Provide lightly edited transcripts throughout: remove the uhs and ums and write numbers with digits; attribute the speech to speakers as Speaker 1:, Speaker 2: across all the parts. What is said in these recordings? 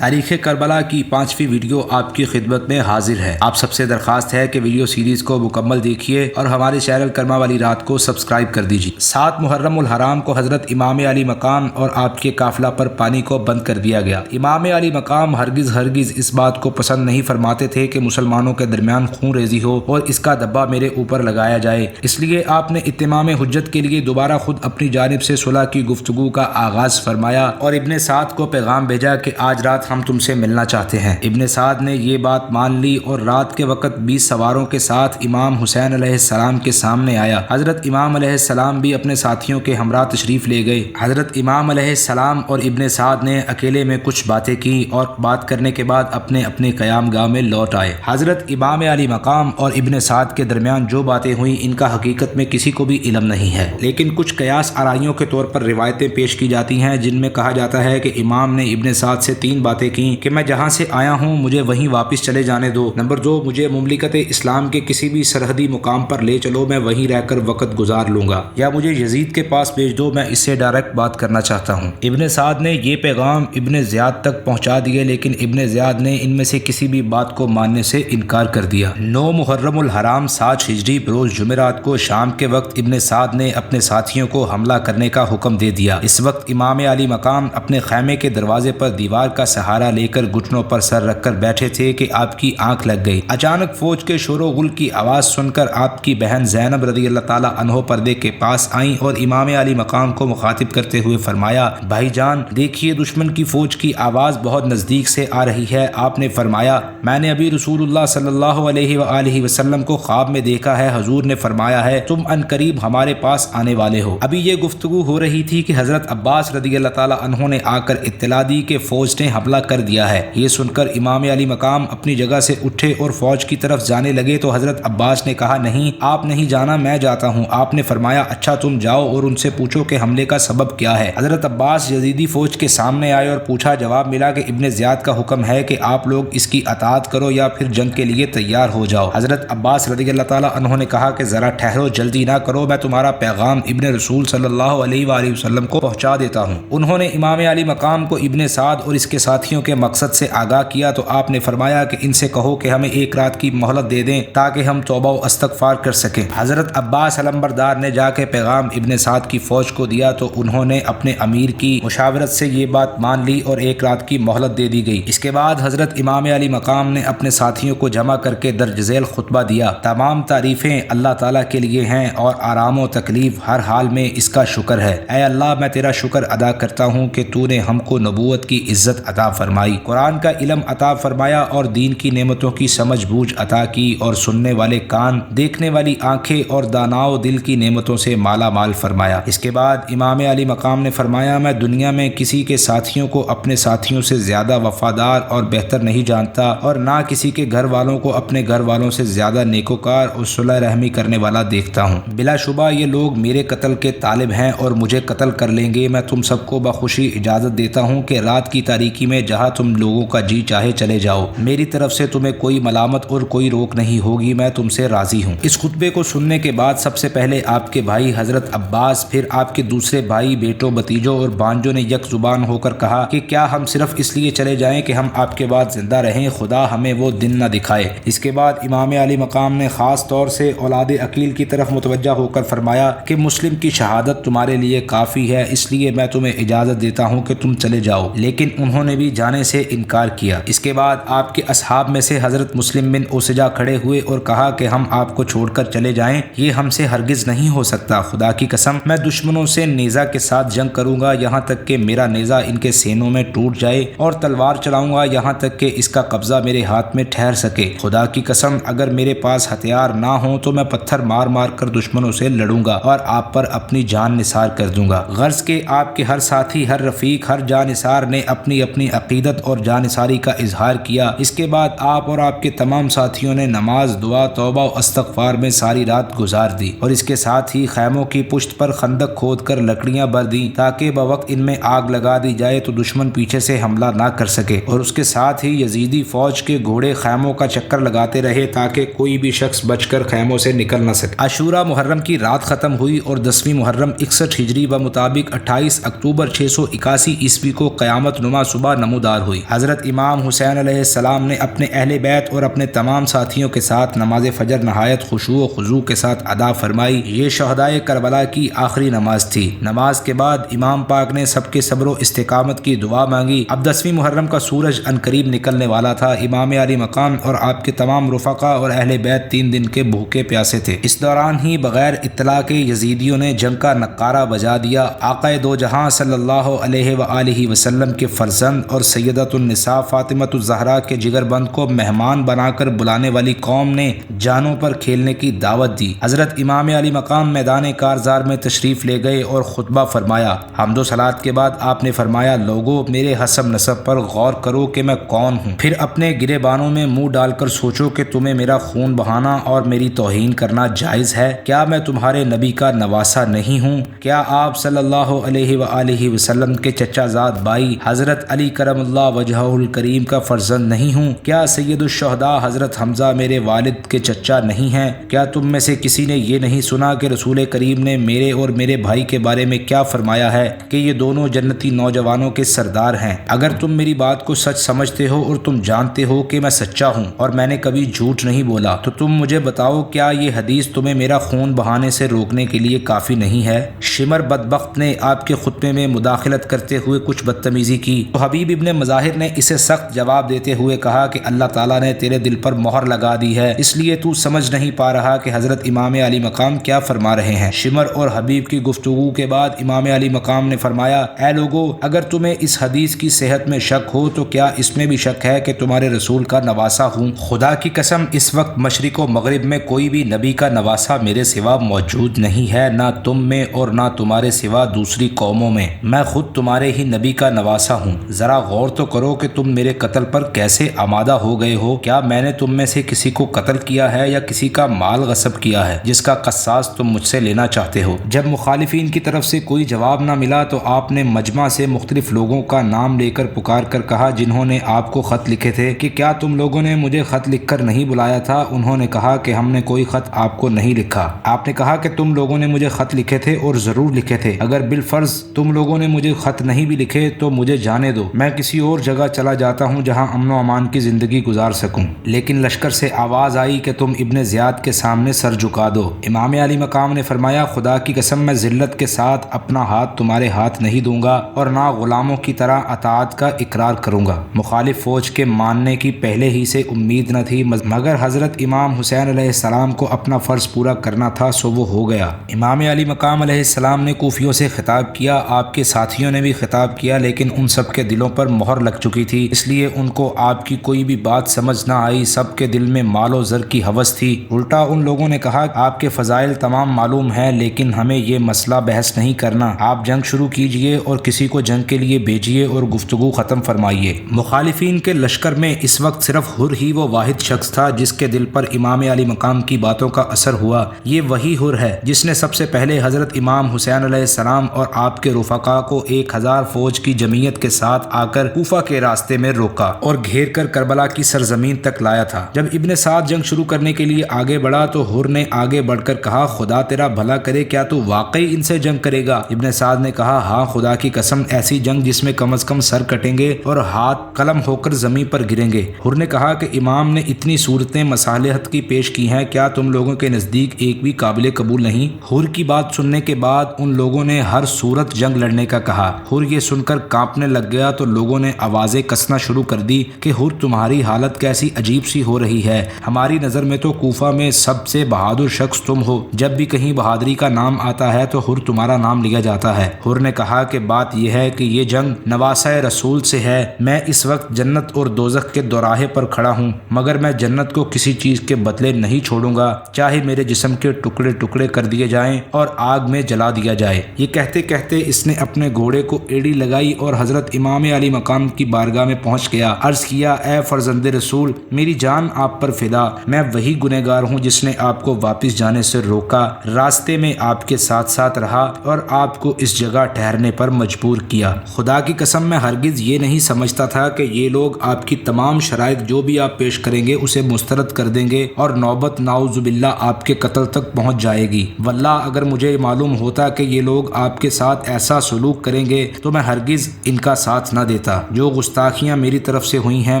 Speaker 1: تاریخ کربلا کی 5ویں ویڈیو آپ کی خدمت میں حاضر ہے۔ آپ سب سے درخواست ہے کہ ویڈیو سیریز کو مکمل دیکھیے اور ہمارے چینل کرما والی رات کو سبسکرائب کر دیجیے۔ 7 محرم الحرام کو حضرت امام علی مقام اور آپ کے قافلہ پر پانی کو بند کر دیا گیا۔ امام علی مقام ہرگز اس بات کو پسند نہیں فرماتے تھے کہ مسلمانوں کے درمیان خون ریزی ہو اور اس کا دبا میرے اوپر لگایا جائے، اس لیے آپ نے اتمام حجت کے لیے دوبارہ خود اپنی جانب سے صلح کی گفتگو کا آغاز فرمایا اور ابن سعد کو پیغام بھیجا کہ آج رات ہم تم سے ملنا چاہتے ہیں۔ ابن سعد نے یہ بات مان لی اور رات کے وقت 20 سواروں کے ساتھ امام حسین علیہ السلام کے سامنے آیا۔ حضرت امام علیہ السلام بھی اپنے ساتھیوں کے ہمراہ تشریف لے گئے۔ حضرت امام علیہ السلام اور ابن سعد نے اکیلے میں کچھ باتیں کی اور بات کرنے کے بعد اپنے اپنے قیام گاہ میں لوٹ آئے۔ حضرت امام علی مقام اور ابن سعد کے درمیان جو باتیں ہوئیں ان کا حقیقت میں کسی کو بھی علم نہیں ہے، لیکن کچھ قیاس آرائیوں کے طور پر روایتیں پیش کی جاتی ہیں جن میں کہا جاتا ہے کہ امام نے ابن سعد سے 3 باتیں کی کہ میں جہاں سے آیا ہوں مجھے وہیں واپس چلے جانے دو، نمبر 2 مجھے مملکت اسلام کے کسی بھی سرحدی مقام پر لے چلو، میں وہیں رہ کر وقت گزار لوں گا، یا مجھے یزید کے پاس بھیج دو، میں اس سے ڈائریکٹ بات کرنا چاہتا ہوں۔ ابن سعد نے یہ پیغام ابن زیاد تک پہنچا دیے، لیکن ابن زیاد نے ان میں سے کسی بھی بات کو ماننے سے انکار کر دیا۔ 9 محرم الحرام 7 ہجری بروز جمعرات کو شام کے وقت ابن سعد نے اپنے ساتھیوں کو حملہ کرنے کا حکم دے دیا۔ اس وقت امام علی مقام اپنے خیمے کے دروازے پر دیوار کا سہارا لے کر گھٹنوں پر سر رکھ کر بیٹھے تھے کہ آپ کی آنکھ لگ گئی۔ اچانک فوج کے شور و غل کی آواز سن کر آپ کی بہن زینب رضی اللہ تعالیٰ عنہ پردے کے پاس آئیں اور امام علی مقام کو مخاطب کرتے ہوئے فرمایا، بھائی جان دیکھیے دشمن کی فوج کی آواز بہت نزدیک سے آ رہی ہے۔ آپ نے فرمایا، میں نے ابھی رسول اللہ صلی اللہ علیہ وآلہ وسلم کو خواب میں دیکھا ہے، حضور نے فرمایا ہے تم ان قریب ہمارے پاس آنے والے ہو۔ ابھی یہ گفتگو ہو رہی تھی کہ حضرت عباس رضی اللہ تعالیٰ عنہ نے آ کر اطلاع دی کہ فوج نے حملہ کر دیا ہے۔ یہ سن کر امام علی مقام اپنی جگہ سے اٹھے اور فوج کی طرف جانے لگے تو حضرت عباس نے کہا، نہیں آپ نہیں جانا، میں جاتا ہوں۔ آپ نے فرمایا، اچھا تم جاؤ اور ان سے پوچھو کہ حملے کا سبب کیا ہے۔ حضرت عباس یزیدی فوج کے سامنے آئے اور پوچھا، جواب ملا کہ ابن زیاد کا حکم ہے کہ آپ لوگ اس کی اطاعت کرو یا پھر جنگ کے لیے تیار ہو جاؤ۔ حضرت عباس رضی اللہ تعالیٰ عنہ نے کہا کہ ذرا ٹھہرو، جلدی نہ کرو، میں تمہارا پیغام ابن رسول صلی اللہ علیہ وآلہ وسلم کو پہنچا دیتا ہوں۔ انہوں نے امام علی مقام کو ابن سعد اور اس کے ساتھیوں کے مقصد سے آگاہ کیا تو آپ نے فرمایا کہ ان سے کہو کہ ہمیں 1 رات کی مہلت دے دیں تاکہ ہم توبہ و استغفار کر سکیں۔ حضرت عباس علمبردار نے جا کے پیغام ابن سعد کی فوج کو دیا تو انہوں نے اپنے امیر کی مشاورت سے یہ بات مان لی اور 1 رات کی مہلت دے دی گئی۔ اس کے بعد حضرت امام علی مقام نے اپنے ساتھیوں کو جمع کر کے درج ذیل خطبہ دیا، تمام تعریفیں اللہ تعالیٰ کے لیے ہیں اور آرام و تکلیف ہر حال میں اس کا شکر ہے۔ اے اللہ میں تیرا شکر ادا کرتا ہوں کہ تو نے ہم کو نبوت کی عزت عطا فرمائی، قرآن کا علم عطا فرمایا اور دین کی نعمتوں کی سمجھ بوجھ عطا کی اور سننے والے کان، دیکھنے والی آنکھیں اور داناؤ دل کی نعمتوں سے مالا مال فرمایا۔ اس کے بعد امام علی مقام نے فرمایا، میں دنیا میں کسی کے ساتھیوں کو اپنے ساتھیوں سے زیادہ وفادار اور بہتر نہیں جانتا اور نہ کسی کے گھر والوں کو اپنے گھر والوں سے زیادہ نیکوکار اور صلح رحمی کرنے والا دیکھتا ہوں۔ بلا شبہ یہ لوگ میرے قتل کے طالب ہیں اور مجھے قتل کر لیں گے۔ میں تم سب کو بخوشی اجازت دیتا ہوں کہ رات کی تاریکی میں جہاں تم لوگوں کا جی چاہے چلے جاؤ، میری طرف سے تمہیں کوئی ملامت اور کوئی روک نہیں ہوگی، میں تم سے راضی ہوں۔ اس خطبے کو سننے کے بعد سب سے پہلے آپ کے بھائی حضرت عباس، پھر آپ کے دوسرے بھائی، بیٹوں، بتیجوں اور بانجوں نے یک زبان ہو کر کہا کہ کیا ہم صرف اس لیے چلے جائیں کہ ہم آپ کے بعد زندہ رہیں، خدا ہمیں وہ دن نہ دکھائے۔ اس کے بعد امام علی مقام نے خاص طور سے اولاد عقیل کی طرف متوجہ ہو کر فرمایا کہ مسلم کی شہادت تمہارے لیے کافی ہے، اس لیے میں تمہیں اجازت دیتا ہوں کہ تم چلے جاؤ، لیکن انہوں نے بھی جانے سے انکار کیا۔ اس کے بعد آپ کے اصحاب میں سے حضرت مسلم بن اوسجا کھڑے ہوئے اور کہا کہ ہم آپ کو چھوڑ کر چلے جائیں، یہ ہم سے ہرگز نہیں ہو سکتا، خدا کی قسم میں دشمنوں سے نیزہ کے ساتھ جنگ کروں گا یہاں تک کہ میرا نیزہ ان کے سینوں میں ٹوٹ جائے، اور تلوار چلاؤں گا یہاں تک کہ اس کا قبضہ میرے ہاتھ میں ٹھہر سکے، خدا کی قسم اگر میرے پاس ہتھیار نہ ہوں تو میں پتھر مار مار کر دشمنوں سے لڑوں گا اور آپ پر اپنی جان نثار کر دوں گا۔ غرض کہ آپ کے ہر ساتھی، ہر رفیق، ہر جانثار نے اپنی اپنی عقیدت اور جانثاری کا اظہار کیا۔ اس کے بعد آپ اور آپ کے تمام ساتھیوں نے نماز، دعا، توبہ و استغفار میں ساری رات گزار دی اور اس کے ساتھ ہی خیموں کی پشت پر خندق کھود کر لکڑیاں بر دیں تاکہ بوقت ان میں آگ لگا دی جائے تو دشمن پیچھے سے حملہ نہ کر سکے، اور اس کے ساتھ ہی یزیدی فوج کے گھوڑے خیموں کا چکر لگاتے رہے تاکہ کوئی بھی شخص بچ کر خیموں سے نکل نہ سکے۔ عاشورہ محرم کی رات ختم ہوئی اور 10ویں محرم 61 ہجری و مطابق 28 اکتوبر 681 عیسوی کو قیامت نما صبح نمودار ہوئی۔ حضرت امام حسین علیہ السلام نے اپنے اہل بیت اور اپنے تمام ساتھیوں کے ساتھ نماز فجر نہایت خشوع و خضوع کے ساتھ ادا فرمائی۔ یہ شہدائے کربلا کی آخری نماز تھی۔ نماز کے بعد امام پاک نے سب کے صبر و استقامت کی دعا مانگی۔ اب 10ویں محرم کا سورج عنقریب نکلنے والا تھا۔ امام علی مقام اور آپ کے تمام رفقا اور اہل بیت 3 دن کے بھوکے پیاسے تھے۔ اس دوران ہی بغیر اطلاع کے یزیدیوں نے جنگ کا نقارہ بجا دیا۔ آقا دو جہاں صلی اللہ علیہ وآلہ وسلم کے فرزند اور سیدۃ النساء فاطمۃ الزہرا کے جگر بند کو مہمان بنا کر بلانے والی قوم نے جانوں پر کھیلنے کی دعوت دی۔ حضرت امام علی مقام میدان کارزار میں تشریف لے گئے اور خطبہ فرمایا۔ حمد و صلات کے بعد آپ نے فرمایا، لوگو میرے حسب نسب پر غور کرو کہ میں کون ہوں، پھر اپنے گرے بانوں میں منہ ڈال کر سوچو کہ تمہیں میرا خون بہانا اور میری توہین کرنا جائز ہے۔ کیا میں تمہارے نبی کا نواسا نہیں ہوں؟ کیا آپ صلی اللہ علیہ وآلہ وسلم کے چچا زاد بھائی حضرت علی کرم اللہ وجہہ الکریم کا فرزند نہیں ہوں؟ کیا سید الشہداء حضرت حمزہ میرے والد کے چچا نہیں ہیں؟ کیا تم میں سے کسی نے یہ نہیں سنا کہ رسول کریم نے میرے اور میرے بھائی کے بارے میں کیا فرمایا ہے کہ یہ دونوں جنتی نوجوانوں کے سردار ہیں؟ اگر تم میری بات کو سچ سمجھتے ہو اور تم جانتے ہو کہ میں سچا ہوں اور میں نے کبھی جھوٹ نہیں بولا تو تم مجھے بتاؤ، کیا یہ حدیث تمہیں میرا خون بہانے سے روکنے کے لیے کافی نہیں ہے؟ شمر بدبخت نے آپ کے خطبے میں مداخلت کرتے ہوئے کچھ بدتمیزی کی تو حبیب ابن مظاہر نے اسے سخت جواب دیتے ہوئے کہا کہ اللہ تعالیٰ نے تیرے دل پر مہر لگا دی ہے، اس لیے تو سمجھ نہیں پا رہا کہ حضرت امام علی مقام کیا فرما رہے ہیں۔ شمر اور حبیب کی گفتگو کے بعد امام علی مقام نے فرمایا، اے لوگو، اگر تمہیں اس حدیث کی صحت میں شک ہو تو کیا اس میں بھی شک ہے کہ تمہارے رسول کا نواسا ہوں؟ خدا کی قسم اس وقت مشرق و مغرب میں کوئی بھی نبی کا نواسا میرے سوا موجود نہیں ہے، نہ تم میں اور نہ تمہارے سوا دوسری قوموں میں۔ میں خود تمہارے ہی نبی کا نواسا ہوں۔ ذرا غور تو کرو کہ تم میرے قتل پر کیسے آمادہ ہو گئے ہو۔ کیا میں نے تم میں سے کسی کو قتل کیا ہے یا کسی کا مال غصب کیا ہے جس کا قصاص تم مجھ سے لینا چاہتے ہو؟ جب مخالفین کی طرف سے کوئی جواب نہ ملا تو آپ نے مجمع سے مختلف لوگوں کا نام لے کر پکار کر کہا جنہوں نے آپ کو خط لکھے تھے کہ کیا تم لوگوں نے مجھے خط لکھ کر نہیں بلایا تھا؟ انہوں نے کہا کہ ہم نے کوئی خط آپ کو نہیں لکھا۔ آپ نے کہا کہ تم لوگوں نے مجھے خط لکھے تھے اور ضرور لکھے تھے۔ اگر بالفرض تم لوگوں نے مجھے خط نہیں بھی لکھے تو مجھے جانے دو، میں کسی اور جگہ چلا جاتا ہوں جہاں امن و امان کی زندگی گزار سکوں۔ لیکن لشکر سے آواز آئی کہ تم ابن زیاد کے سامنے سر جھکا دو۔ امام علی مقام نے فرمایا، خدا کی قسم میں ذلت کے ساتھ اپنا ہاتھ تمہارے ہاتھ نہیں دوں گا اور نہ غلاموں کی طرح اطاعت کا اقرار کروں گا۔ مخالف فوج کے ماننے کی پہلے ہی سے امید نہ تھی، مگر حضرت امام حسین علیہ السلام کو اپنا فرض پورا کرنا تھا سو وہ ہو گیا۔ امام علی مقام علیہ السلام نے کوفیوں سے خطاب کیا، آپ کے ساتھیوں نے بھی خطاب کیا، لیکن ان سب کے دلوں پر مہر لگ چکی تھی، اس لیے ان کو آپ کی کوئی بھی بات سمجھ نہ آئی۔ سب کے دل میں مال و زر کی ہوس تھی۔ الٹا ان لوگوں نے کہا، آپ کے فضائل تمام معلوم ہیں لیکن ہمیں یہ مسئلہ بحث نہیں کرنا، آپ جنگ شروع کیجئے اور کسی کو جنگ کے لیے بھیجیے اور گفتگو ختم فرمائیے۔ مخالفین کے لشکر میں اس وقت صرف حر ہی وہ واحد شخص تھا جس کے دل پر امام علی مقام کی باتوں کا اثر ہوا۔ یہ وہی حر ہے جس نے سب سے پہلے حضرت امام حسین علیہ السلام اور آپ کے رفقا کو 1000 فوج کی جمعیت کے ساتھ آ کر کوفہ کے راستے میں روکا اور گھیر کر کربلا کی سرزمین تک لایا تھا۔ جب ابن سعد جنگ شروع کرنے کے لیے آگے بڑھا تو حر نے آگے بڑھ کر کہا، خدا تیرا بھلا کرے، کیا تو واقعی ان سے جنگ کرے گا؟ ابن سعد نے کہا، ہاں خدا کی قسم، ایسی جنگ جس میں کم از کم سر کٹیں گے اور ہاتھ قلم ہو کر زمین پر گریں گے۔ حر نے کہا کہ امام نے اتنی صورتیں مصالحت کی پیش کی ہیں، کیا تم لوگوں کے نزدیک ایک بھی قابل قبول نہیں؟ حر کی بات سننے کے بعد ان لوگوں نے ہر صورت جنگ لڑنے کا کہا۔ حر یہ سن کر کانپنے لگ گیا تو لوگوں نے آوازیں کسنا شروع کر دی کہ حر تمہاری حالت کیسی عجیب سی ہو رہی ہے، ہماری نظر میں تو کوفہ میں سب سے بہادر شخص تم ہو، جب بھی کہیں بہادری کا نام آتا ہے تو حر تمہارا نام لیا جاتا ہے۔ حر نے کہا کہ بات یہ ہے کہ یہ جنگ نواسہ رسول سے ہے، میں اس وقت جنت اور دوزخ کے دوراہے پر کھڑا ہوں، مگر میں جنت کو کسی چیز کے بدلے نہیں چھوڑوں گا، چاہے میرے جسم کے ٹکڑے ٹکڑے کر دیے جائیں اور آگ میں جلا دیا جائے۔ یہ کہتے کہتے اس نے اپنے گھوڑے کو ایڑی لگائی اور حضرت امام علی مقام کی بارگاہ میں پہنچ گیا۔ عرض کیا، اے فرزند رسول، میری جان آپ پر فدا، میں وہی گنہگار ہوں جس نے آپ کو واپس جانے سے روکا، راستے میں آپ کے ساتھ ساتھ رہا اور آپ کو اس جگہ ٹھہرنے پر مجبور کیا۔ خدا کی قسم میں ہرگز یہ نہیں سمجھتا تھا کہ یہ لوگ آپ کی تمام شرائط جو بھی آپ پیش کریں گے اسے مسترد کر دیں گے اور نوبت نعوذ باللہ آپ کے قتل تک پہنچ جائے گی۔ واللہ اگر مجھے معلوم ہوتا کہ یہ لوگ آپ کے ساتھ ایسا سلوک کریں گے تو میں ہرگز ان کا ساتھ نہ دیتا۔ دیتا۔ جو گستاخیاں میری طرف سے ہوئی ہیں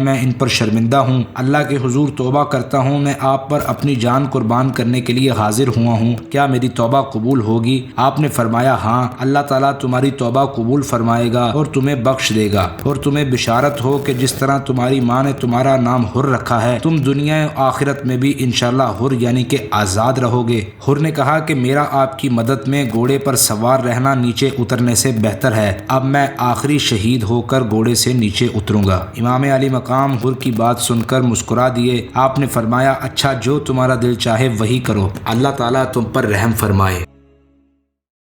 Speaker 1: میں ان پر شرمندہ ہوں، اللہ کے حضور توبہ کرتا ہوں، میں آپ پر اپنی جان قربان کرنے کے لیے حاضر ہوا ہوں، کیا میری توبہ قبول ہوگی؟ آپ نے فرمایا ہاں، اللہ تعالیٰ تمہاری توبہ قبول فرمائے گا اور تمہیں بخش دے گا، اور تمہیں بشارت ہو کہ جس طرح تمہاری ماں نے تمہارا نام حر رکھا ہے تم دنیا و آخرت میں بھی انشاءاللہ حر یعنی کہ آزاد رہو گے۔ حر نے کہا کہ میرا آپ کی مدد میں گھوڑے پر سوار رہنا نیچے اترنے سے بہتر ہے، اب میں آخری شہید ہو کر گھوڑے سے نیچے اتروں گا۔ امام علی مقام حر کی بات سن کر مسکرا دیے۔ آپ نے فرمایا اچھا، جو تمہارا دل چاہے وہی کرو، اللہ تعالیٰ تم پر رحم فرمائے۔